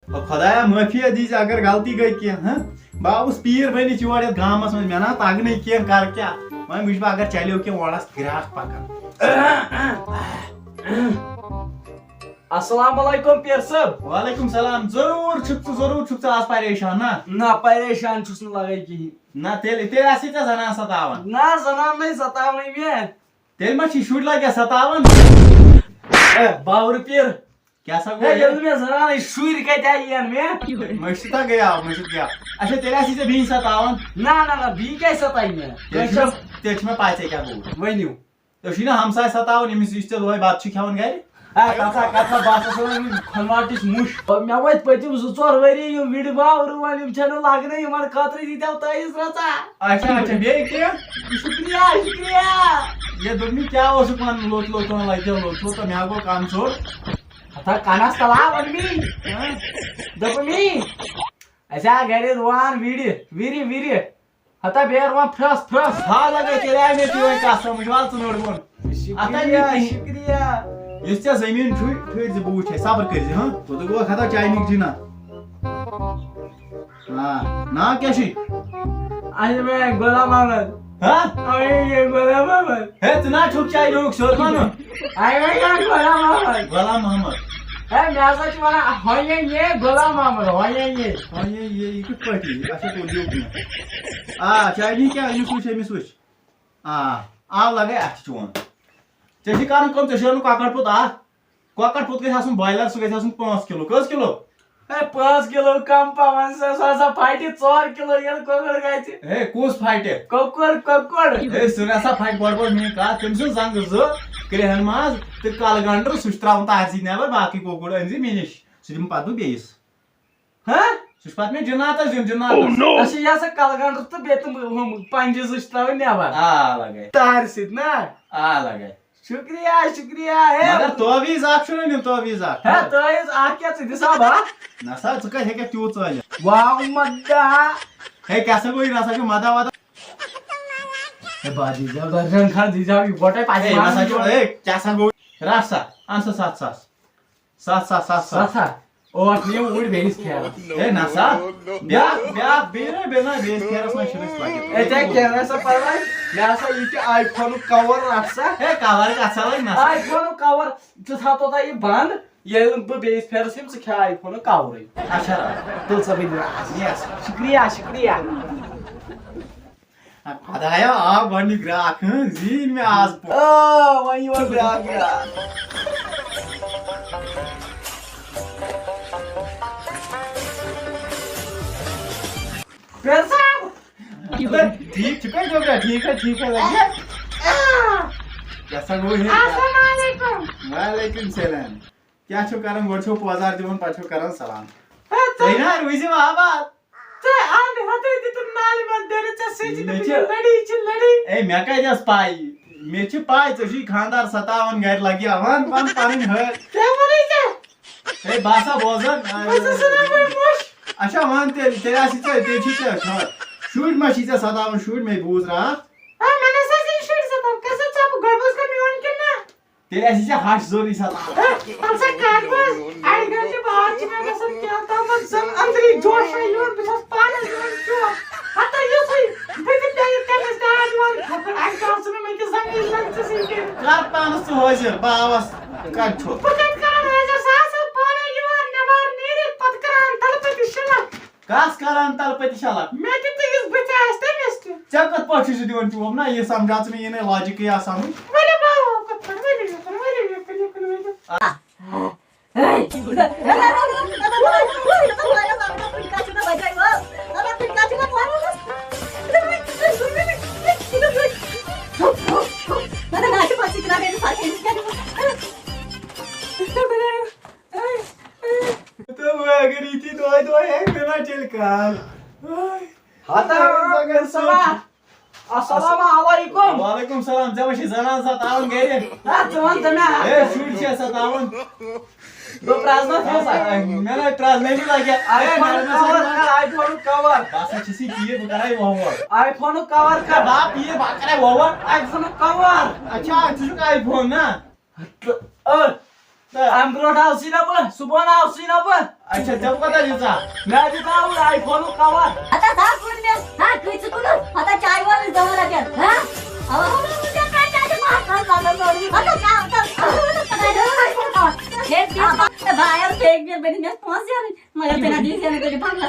खुदाया mafia these अगर गलती गई क्या बाबूस पीर बनित योर ये गामस में मे ना तग नहीं क्या कर क्या वह वुच अगर चलो क्या वड़स ग्राक पकन। अस्सलाम वालेकुम पीर साहब। वालेकुम सलाम। जरूर छुप आज परेशान ना परेशान छुस न लगे की ना तेल आसी चा जना सतावन ना जना नहीं सतावन में तेल मा शुड लगे सतावन बावर पीर क्या सा है ये में जना नहीं शुर के चाहिए में मस्जिद गया अच्छा तेल आसी से भी सतावन ना भी क्या सताई में तेल में पाचे क्या गो वही तो शीना हमसाय सतावन यमिस इस लोय बात छ खेवन गए कथा बात खनवाटिस मुश मे वत पतिम 2-4 वरी यम विड बावर वन यम छन लागने यमन खातिर दीता ताइस रचा। अच्छा बे के शुक्रिया ये दुनी क्या हो सुकन लोट लगे लोट तो मैं गो काम छोड़ अथा कानास तला वनमी दपमी अच्छा गरे रुआन वीरी हता बेर वन फ्रस हा लगे तेरे में तू का समझवाल सुनोड़ शुक्रिया इस जमीन फिर बूट है सबर कर हाँ तो गो खाता चाय निक जीना हाँ ना क्या शी आज मैं गुलाम अहमद हाँ ये गुलाम अहमद है तना छुप चाय लोग सोर मानो आई मैं गुलाम मोहम्मद है मैं सच वाला होये ये गुलाम अहमद होये ये कुछ पार्टी अच्छा तो जो चाय नहीं क्या ये सोच आ लगे अच्छी चुन चेसी कारण कम चेसी काकड़ पुत काकड़ पुत गई बॉयलर सह गई 5 किलो कस किलो 5 किलो कम पावन सा फाइटे 4 किलो ये कोकर गाइछ ए कोस फाइटे कोकर ए सुना सा फाइट बड़ मी का तुम सुन संग जो क्रेहन माज ते काल गंडर सुस्त्रावन तारसी नेबर बाकी कोकर अंजी मिनिश सुदिम पादु बेस हां सुस्पात में जनाता जनाता अच्छा या से काल गंडर तो बेतम पंजे सुस्त्रावन नेबर लगे तारसी ना लगे शुक्रिया है मगर तो भी जाक छुने नि तो भी जाक है तो इस आके से दिसाबा नसा चुका है के क्यों चले वाह मद्दा है कैसे कोई नसा के मदा वादा ए बाजी जब दर्शन खा जीजा भी बोटे पाछे नसा जो ए कैसा गो रासा आंसर 7 ओ अपने उड़ बेस खेल ए नसा ब्या बेरे बेना बेस खेरस में शुरू लागे ए ते कैमरा से परवाय नसा ये के आईफोन कवर रखसा ए कवर का अच्छा लग नसा आईफोन कवर जो था तो ये बंद ये बेस फेर सिम से क्या आईफोन कवर अच्छा तो सभी यस शुक्रिया खदाया आप बनी ग्राहक जीन में आज वही वो ग्राहक ठीक है लगे कैसा गो है वालेकुम सलाम क्या छो करम गोछो बाजार दिवन पाछो करम सलाम सही ना रुइसे बात ते आंधे हाथे दी तुम नाली मत देरे चसे जी लड़ी ए मैं का जस पाई मे छ पाई तशी खानदार 57 गैर लगी अवन पन पानी है क्या बोली जे ए भाषा बोझन ऐसे सुना मैं मुश अच्छा मान तेरे आसी से ते छी छ शूट मशी से 57 शूट में बूझ रहा मैंने से शूट से तो कैसे चाप गबस का मिवन के ना तेरे ऐसी से हाथ जोरी सा हमसे कागज आई घंटे बाद में कसम क्या था मन सब अंदर ही जोश है यूं बिचास पाने जो आता ये सही बिल्कुल नहीं करने का आजवान खबर आई का सुन में के संग लग से के कार पानस तो हो जे बावस काट छो पकड़ कर है जो सास पाने यूं नबार नीरे पतकरान तलपति शला कास करान तलपति शला मैं कितने इस बचा है मिस्ट चकत पक्षी से दिवन तू ना ये समझात में ये ने लॉजिक या समझ मेरे बाबू को परवेली तो वो अगर इतनी दवाई है मेरा चल काल हाता सवा अस्सलामुअलैकुम वालेकुम सलाम जब शी जनान 57 गए जवान तना ए शूट छे 57 दो प्राजना था मैंने ट्रांस नहीं लगा आईफोन कवर बासा छिसी किए बकराई वो आईफोन कवर का बाप ये बकराई वो आईफोन कवर अच्छा तुझे का आईफोन ना am bro आवसी ना पण सुबह आवसी ना पण अच्छा जब कदा दिसा मैं दिता हूँ आईफोन कवर आता जा कोण ने हा तू चुकून आता चाय वर जाऊ लागेल हा उद्या काय काय मार आता बाहेर फेक बिर बनी ने पहुंच जा मला पेना दी जाने तुझे भागला